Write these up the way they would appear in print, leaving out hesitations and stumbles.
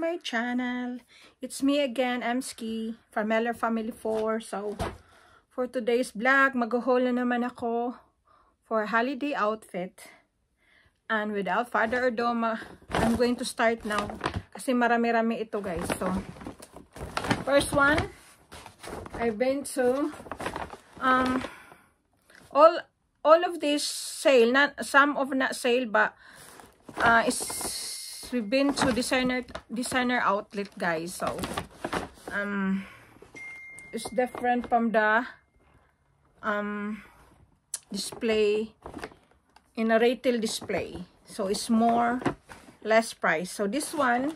my channel. It's me again, Emski, from Meller Family 4. So, for today's vlog, mag-haul na naman ako for holiday outfit. And without further ado, I'm going to start now. Kasi marami-rami ito, guys. So, first one, I've been to all of this sale, not some of not sale, but we've been to designer outlet, guys. So it's different from the display in a retail display. So it's less price. So this one,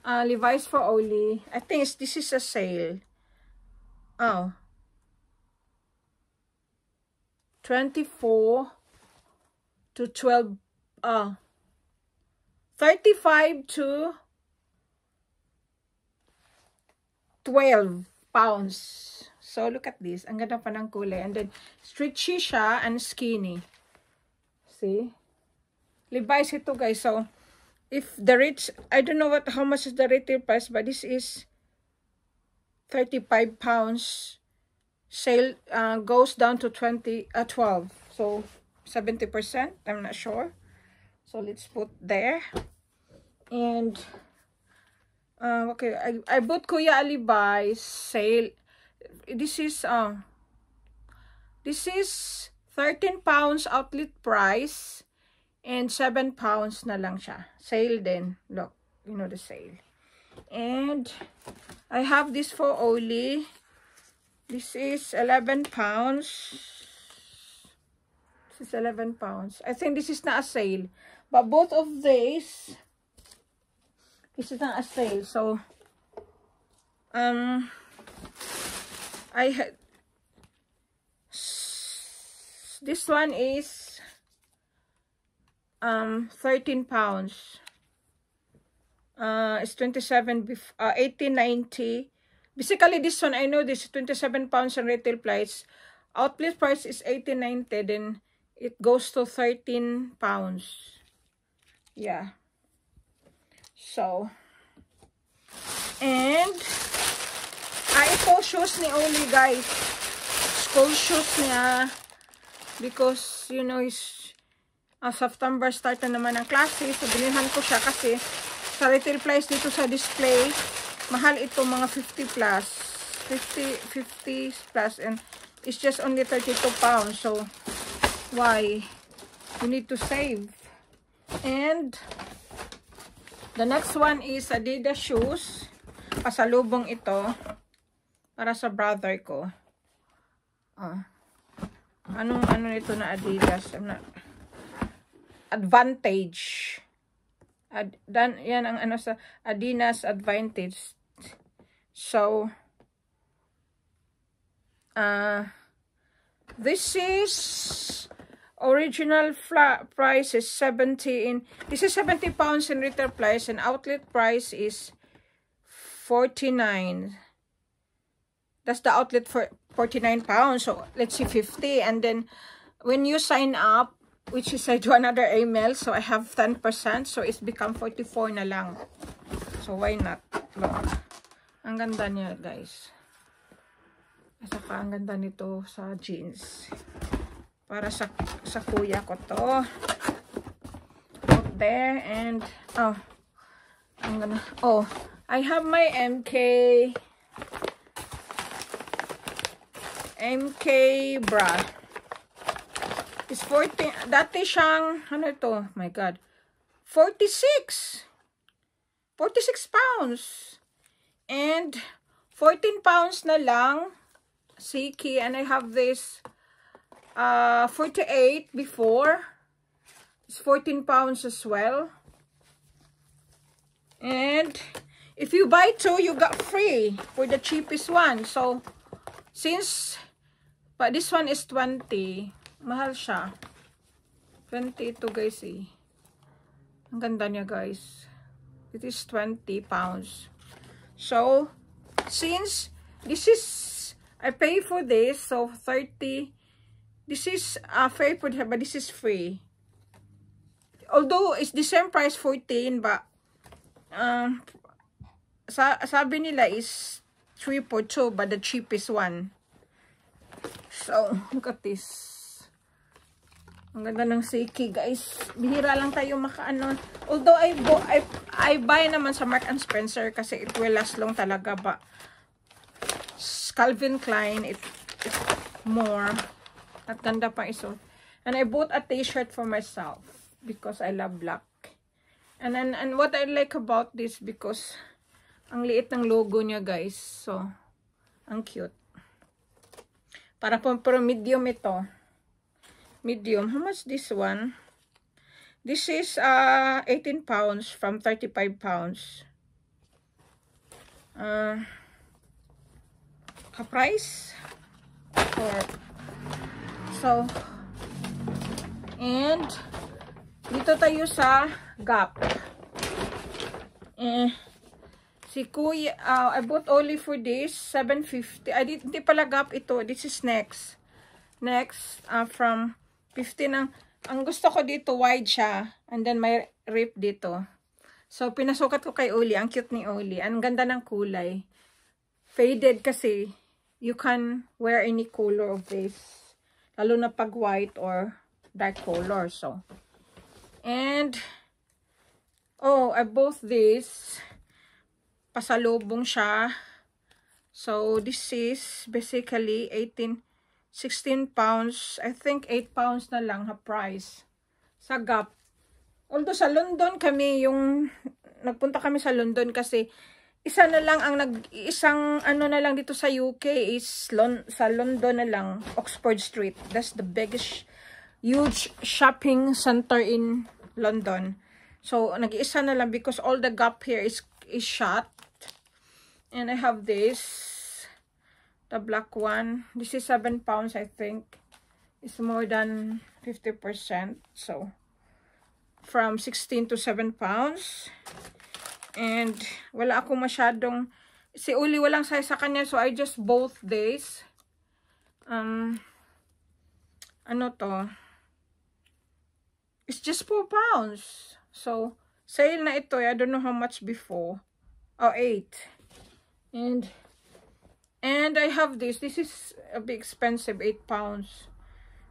Levi's for Oli. I think this is a sale. Oh, 24 to 12. 35 to 12 pounds. So, look at this. Ang ganda pa ng kulay. And then, stretchy siya and skinny. See? Levi's ito, guys. So, if the rate, I don't know how much is the retail price, but this is 35 pounds. Sale goes down to 12. So, 70%. I'm not sure. So, let's put there. And, okay, I bought Kuya Levi's sale. This is 13 pounds outlet price. And 7 pounds na lang siya. Sale din. Look, you know the sale. And, I have this for Oli. This is 11 pounds. This is 11 pounds. I think this is not a sale. But both of these, this is not a sale. So, I had, this one is, 13 pounds. It's 18.90. Basically, this one, I know this is 27 pounds on retail price. Outlet price is 18.90. Then, it goes to 13 pounds. Yeah. So, and, ito shoes ni Oli, guys. School shoes niya. Because, you know, September start na naman ang klase. So, binilhan ko siya kasi sa retail price dito sa display, mahal ito mga 50 plus. 50 plus. And, it's just only 32 pounds. So, why? You need to save. And, the next one is Adidas shoes. Pasalubong ito. Para sa brother ko. Ano ito na Adidas? Advantage. Yan ang ano sa Adidas Advantage. So, this is original price is 70 this is 70 pounds in retail price, and outlet price is 49. That's the outlet for 49 pounds. So let's see, 50. And then when you sign up, which is I do another email, so I have 10%, so it's become 44 na lang. So why not? Look, ang ganda niya, guys. Saka ang ganda nito sa jeans. Para sa kuya ko to. Out there. And, I have my MK bra. It's 40, dati siyang, ano ito? My God. 46 pounds. And, 14 pounds na lang. Siki. And I have this 48 before. It's 14 pounds as well. And if you buy two, you got free for the cheapest one. So but this one is 20. Mahal siya. 20 ito, guys, eh. Ang ganda niya, guys. It is 20 pounds. So since this is, I pay for this, so 30. This is fair for her, but this is free. Although it's the same price, 14, but sabi nila is 3 for 2, but the cheapest one. So, look at this. Ang ganda ng Seiki, guys. Bihira lang tayo makaano. Although I buy naman sa Mark and Spencer kasi it will last long talaga ba. Calvin Klein, it's more. At ganda pa iso. And I bought a t-shirt for myself because I love black. And what I like about this because ang liit ng logo niya, guys. So, ang cute. Para po medium ito. Medium. How much this one? This is 18 pounds from 35 pounds. Price? So, and dito tayo sa Gap. Si Kuya, I bought only for this, 750. Hindi pala Gap ito. This is Next. Next, from 15 ang gusto ko dito, wide siya. And then may rip dito. So, pinasukat ko kay Oli. Ang cute ni Oli. Ang ganda ng kulay. Faded kasi, you can wear any color of this. Lalo na pag white or dark color. So, and, oh, I bought this. Pasalubong siya. So, this is basically 16 pounds. I think 8 pounds na lang ha price. Sa Gap. Although sa London kami, nagpunta kami sa London kasi isa na lang isang ano na lang dito sa UK is sa London na lang, Oxford Street. That's the biggest, huge shopping center in London. So, nag-iisa na lang because all the Gap here is shut. And I have this. The black one. This is 7 pounds, I think. It's more than 50%. So, from 16 to 7 pounds. And, wala ako masyadong, si Uli walang size sa kanya, so I just both this. Ano to? It's just 4 pounds. So, sale na ito. I don't know how much before. Oh, 8. And I have this. This is a bit expensive. 8 pounds.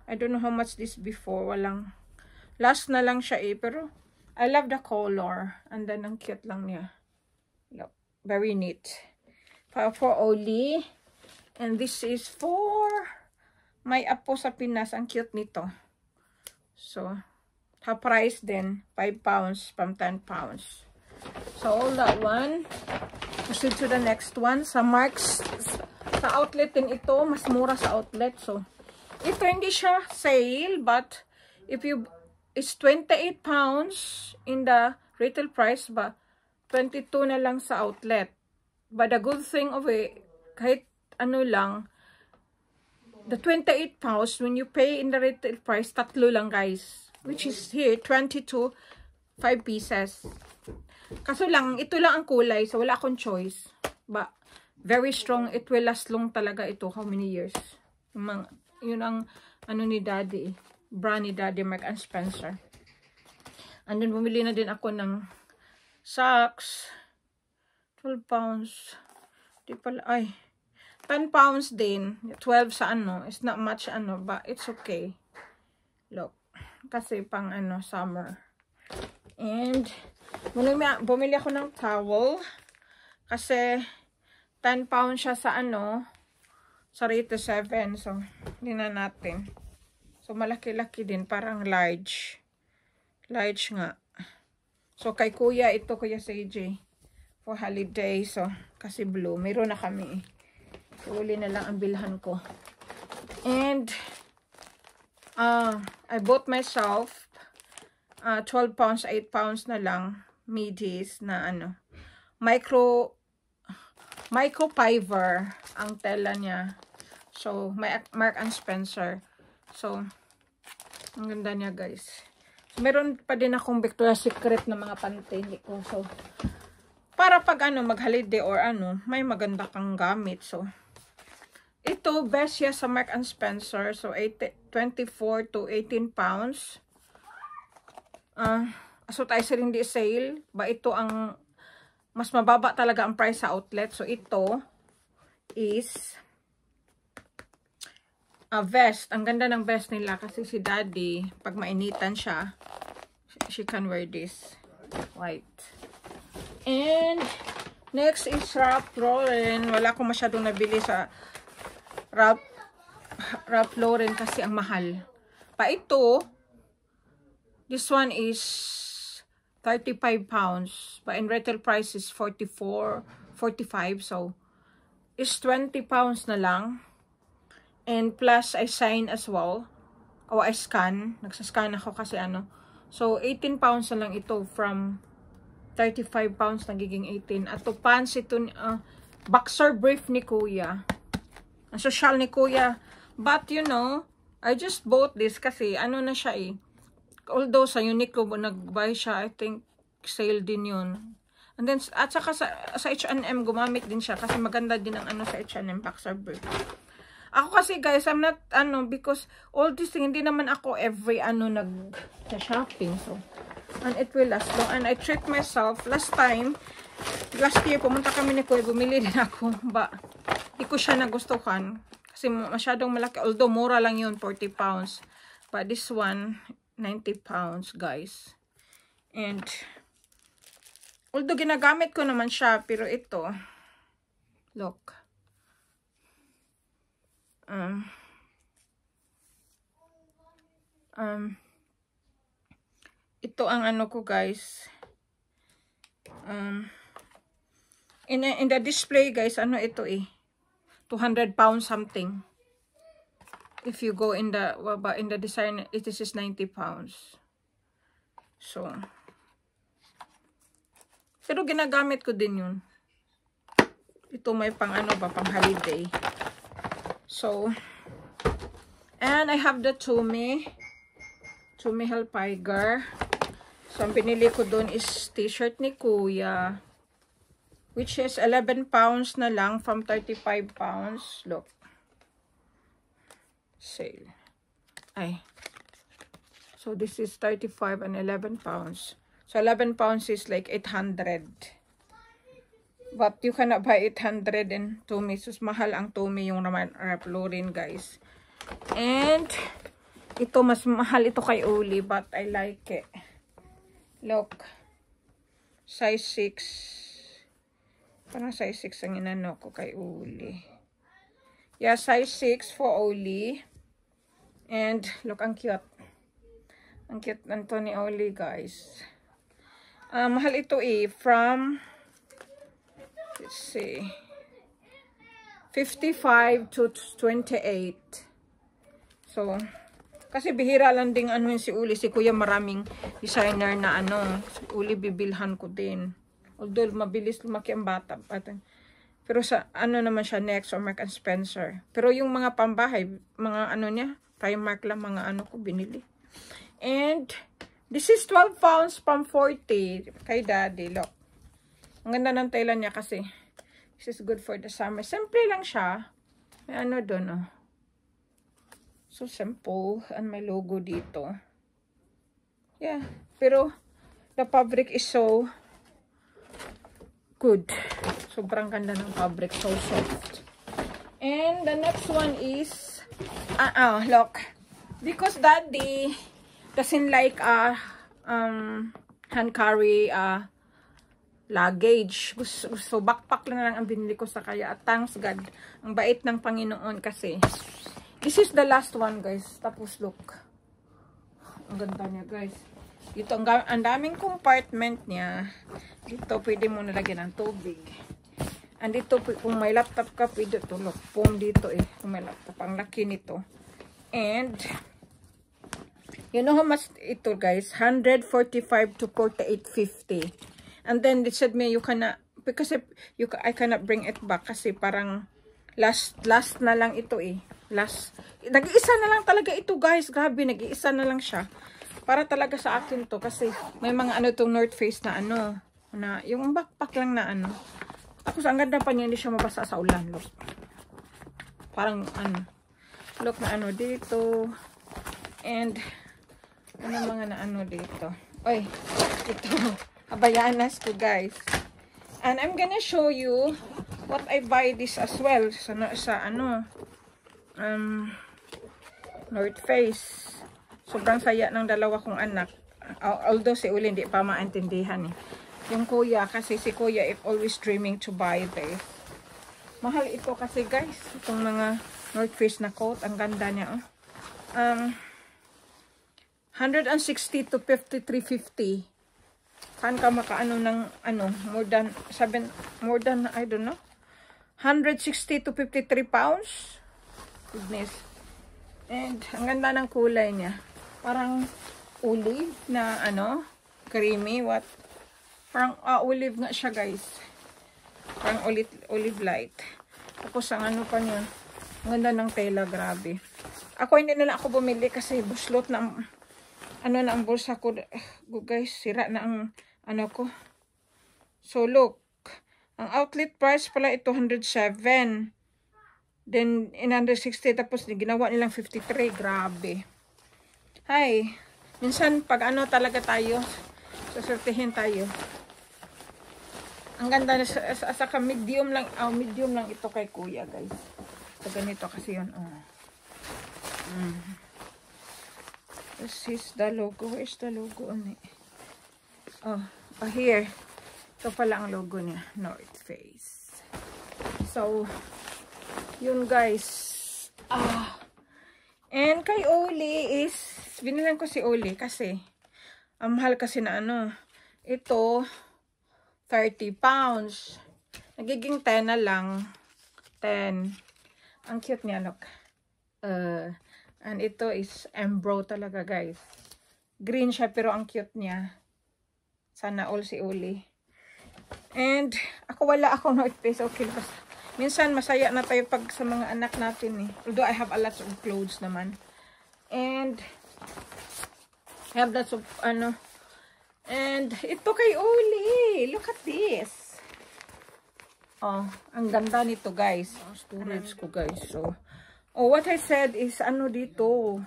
I don't know how much this before. Walang. Last na lang siya eh. Pero, I love the color. And then, ang cute lang niya. Look. Very neat. For Oli. And this is for my apo sa Pinas. Ang cute nito. So, price din. 5 pounds from 10 pounds. So, all that one. Proceed to the next one. Sa Marks, sa outlet din ito. Mas mura sa outlet. So, ito hindi siya sale. But, it's 28 pounds in the retail price. But, 22 na lang sa outlet. But, the good thing of it, kahit ano lang, the 28 pounds, when you pay in the retail price, 3 lang guys. Which is here, 22, 5 pieces. Kaso lang, ito lang ang kulay. So, wala akong choice. But, very strong. It will last long talaga ito. How many years? Yun ang, ano ni Daddy. Brand ni Daddy, Mark and Spencer. And then, bumili na din ako ng socks. 12 pounds. Di pala, 10 pounds din. 12 sa ano. It's not much ano, but it's okay. Look. Kasi pang ano, summer. And, bumili ako ng towel kasi 10 pounds siya sa ano, sa rate 7. So, hindi na natin. So, malaki-laki din. Parang large. Large nga. So, kay Kuya, ito Kuya CJ. For holiday. So, kasi blue. Mayroon na kami. So, uli na lang ang bilhan ko. And, I bought myself 12 pounds, 8 pounds na lang, middies na ano, microfiber ang tela niya. So, may Mark and Spencer. So, ang ganda niya guys. So, meron pa din akong Victoria's Secret na mga panty ko. So, para pag ano, mag-holiday or ano, may maganda kang gamit. So, ito, best siya sa Mark and Spencer. So, 24 to 18 pounds. So, tayo sa hindi sale. Ba, ito ang mas mababa talaga ang price sa outlet. So, ito is a vest. Ang ganda ng vest nila kasi si Daddy, pag mainitan siya, she can wear this. White. And, next is Ralph Lauren. Wala akong masyadong nabili sa Ralph Lauren kasi ang mahal. Pa ito, this one is 35 pounds. But in retail price is 45. So, is 20 pounds na lang. And plus, I sign as well. O I scan. Nagsascan ako kasi ano. So, 18 pounds na lang ito from 35 pounds nagiging 18. At to pants ito, boxer brief ni Kuya. Ang social ni Kuya. But, you know, I just bought this kasi ano na siya eh. Although sa Uniqlo nag-buy siya, I think sale din yun. And then, at saka sa H&M gumamit din siya kasi maganda din ang ano sa H&M boxer brief. Ako kasi guys, I'm not, because all this thing, hindi naman ako every, nag-shopping. So, and it will last long. And I treat myself. Last year, pumunta kami ni Kuya, bumili din ako. Hindi ko siya nagustuhan. Kasi masyadong malaki. Although, mura lang yun, 40 pounds. But this one, 90 pounds, guys. And, although ginagamit ko naman siya, pero ito, look. Ito ang ano ko guys. In the display guys, ano ito eh. 200 pounds something. If you go in the design, it is 90 pounds. So, pero ginagamit ko din yun. Ito may pang pang holiday. So, and I have the Tumi Hilfiger. So, ang pinili ko dun is t-shirt ni Kuya. Which is 11 pounds na lang from 35 pounds. Look. Sale. Ay. So, this is 35 and 11 pounds. So, 11 pounds is like 800. But you cannot buy 800 in Tumi. So, mahal ang Tumi yung Ralph Lauren, guys. And, ito, mas mahal ito kay Uli. But, I like it. Look. Size 6. Parang size 6 ang inano ko kay Uli. Yeah, size 6 for Uli. And, look, ang cute. Ang cute nito ni Uli, guys. Mahal ito eh. From... let's see, 55 to 28. So, kasi bihira lang ding yun si Uli. Si Kuya maraming designer na si Uli bibilhan ko din. Although mabilis lumaki ang bata. Pero sa naman siya, Next or Mark and Spencer. Pero yung mga pambahay, mga niya, Primark lang mga ko binili. And, this is 12 pounds from 40 kay Daddy. Look. Ang ganda ng tela niya kasi this is good for the summer. Simple lang siya. May doon, oh. So simple. And may logo dito. Yeah. Pero, the fabric is so good. Sobrang ganda ng fabric. So soft. And the next one is, look. Because Daddy doesn't like, hand carry, luggage. So, backpack lang ang binili ko sa kaya. At thanks God. Ang bait ng Panginoon kasi. This is the last one, guys. Tapos, look. Ang ganda niya, guys. Dito, ang daming compartment niya. Dito, pwede mo nalagyan ng tubig. And dito, kung may laptop ka, pwede ito. Look, foam dito eh. Kung may laptop. Ang laki nito. And, you know how much ito, guys? 145 to 48.50. And then they said me you cannot, because I cannot bring it back kasi parang last na lang ito eh. Nag-iisa na lang talaga ito, guys. Grabe, nag-iisa na lang siya. Para talaga sa akin to kasi may mga tong North Face na na yung backpack lang na Tapos ang ganda pa niya, hindi siya mabasa sa ulan. Look. Parang look na dito. And mga na dito. Oy, ito. Habayanas ko, guys. And I'm gonna show you what I buy this as well sa ano North Face. Sobrang saya ng dalawa kong anak. Although si Uli hindi pa maintindihan eh. Yung kuya, kasi si kuya is always dreaming to buy this. Mahal ito kasi guys, itong mga North Face na coat. Ang ganda niya. 160 to 53.50. Saan ka makaano ng more than I don't know, 160 to 53 pounds. Goodness. And ang ganda ng kulay niya. Parang olive na creamy, what? Parang olive nga siya guys. Parang olive light. Tapos ang pa niya. Ang ganda ng tela, grabe. Ako hindi na ako bumili kasi buslot na na ang bulsa ko. Guys, sira na ang ko. So look, ang outlet price pala ito 107. Then in 160 tapos ginawa nilang 53. Grabe. Hi. Minsan pag talaga tayo, sasertihin tayo. Ang ganda na saka medium lang, medium lang ito kay kuya, guys. So ganito kasi 'yon. This is the logo. Where's the logo on it? Here. Ito pala ang logo niya. North Face. So, yun guys. And kay Oli is, binilan ko si Oli kasi, ang mahal kasi na ito, 30 pounds. Nagiging 10 na lang. 10. Ang cute niya, look. And ito is Embro talaga guys. Green siya pero ang cute niya. Sana all si Uli. And ako wala akong North Face. Okay, basta. Minsan masaya na tayo pag sa mga anak natin eh. Although I have a lot of clothes naman. And I have lots of And ito kay Uli. Look at this. Ang ganda nito guys. Storage ko guys. So what I said is dito.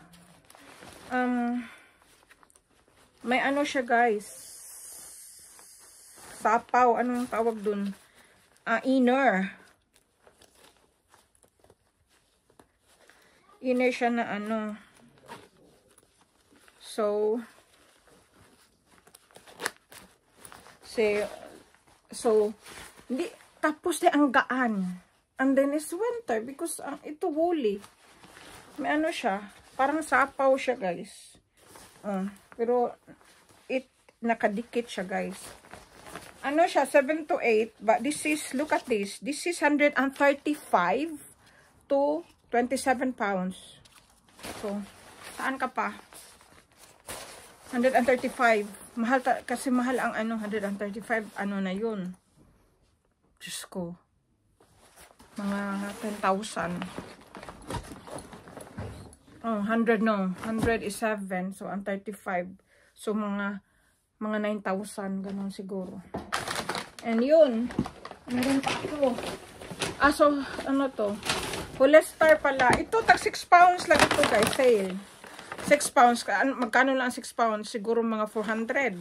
May siya guys. Sapaw, anong tawag dun? Inner. Inner siya na So hindi, tapos ang gaan. And then is winter because ito woolly. May siya, parang sapaw siya guys. Pero nakadikit siya guys. Siya 7 to 8, but this is, look at this. This is 135 to 27 pounds. So, saan ka pa? 135. Mahal kasi mahal ang 135 na yun. Diyos ko. Mga 10,000. 100 no. 100 is 7. So, ang 35. So, mga 9,000. Ganon siguro. And yun. Meron pa ito. So, to? Polestar pala. Ito, tag 6 pounds lang ito guys. Sale. 6 pounds. Magkano lang 6 pounds? Siguro mga 400.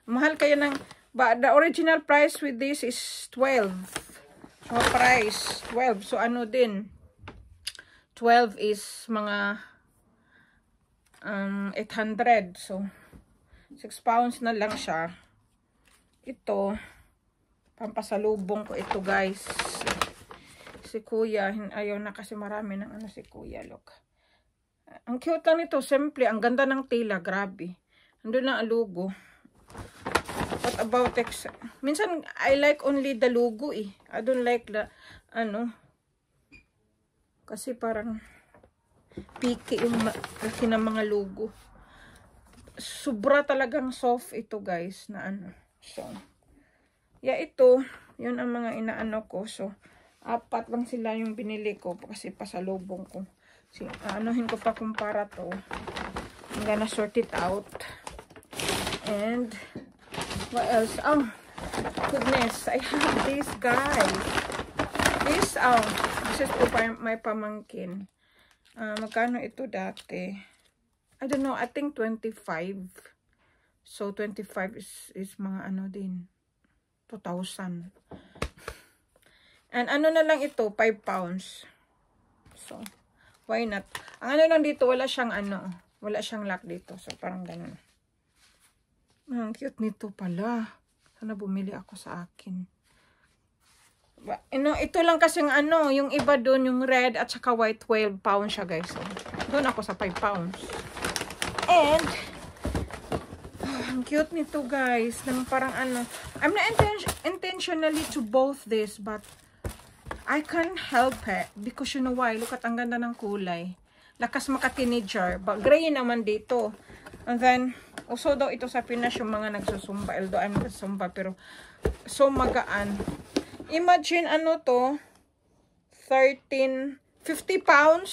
Mahal kayo ng... But the original price with this is 12. So, price 12. So, din? 12 is mga 800. So, 6 pounds na lang siya. Ito, pampasalubong ko ito guys. Si kuya, ayaw na kasi marami ng si kuya. Look. Ang cute lang nito. Simple, ang ganda ng tela. Grabe. Andun na ang logo. What about text? Minsan, I like only the logo eh. I don't like the, kasi parang picky yung laki ng mga logo. Sobra talagang soft ito guys na So, yeah, ito, yun ang mga ko. So, 4 lang sila yung binili ko kasi pasalubong ko. Anuhin ko pa kumpara to. I'm gonna sort it out. And, what else? Goodness, I have this guys. This is for my pamangkin. Magkano ito dati? I don't know, I think 25. So, 25 is mga din. 2,000. And ano na lang ito, 5 pounds. So, why not? Ang ano lang dito, wala siyang wala siyang lock dito. So, parang ganun. Ang cute nito pala. Sana bumili ako sa akin. Ito lang kasing yung iba doon, yung red at saka white, 12 pounds siya, guys. So, doon ako sa 5 pounds. And, ang cute nito, guys. Nang parang I'm not intentionally to both this, but I can't help it. Because you know why? Look at ang ganda ng kulay. Lakas maka-teenager. But gray naman dito. And then, also daw ito sa Pinas yung mga nagsusumba. Although I'm nagsumba, pero so magaan. Imagine to, 50 pounds.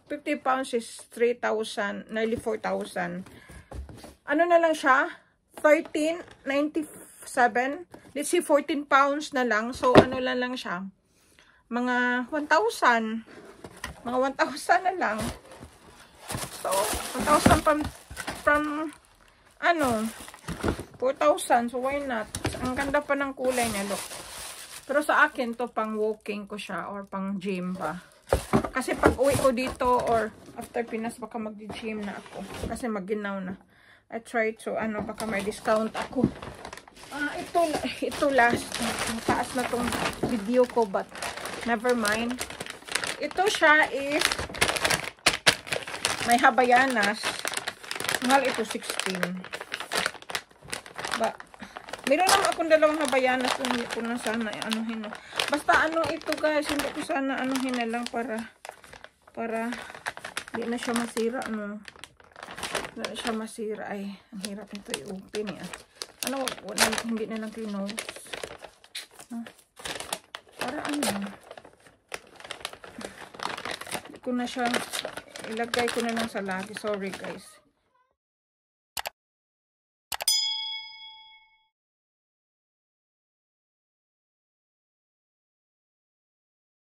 50 pounds is 3,000, nearly 4,000. Ano na lang siya? 13.97. Let's see, 14 pounds na lang. So, lang siya? Mga 1,000. Mga 1,000 na lang. So, 1,000 from 4,000. So, why not? Ang ganda pa ng kulay niya, look. Pero sa akin, to pang walking ko siya or pang gym ba. Kasi pag uwi ko dito or after Pinas, baka mag-gym na ako. Kasi mag-ginaw na. I try to, baka may discount ako. Ito last. Mataas na tong video ko, but never mind. Ito siya is may Havaianas. Mahal ito, 16. Meron naman akong dalawang Havaianas. Hindi ko na sana anuhin. Basta ito, guys. Hindi ko sana anuhin na lang para hindi na siya masira, Hindi na siya masira. Ay, ang hirap nito i-open, hindi na lang close. Para hindi ko na siya ilagay ko na lang sa lagi. Sorry, guys.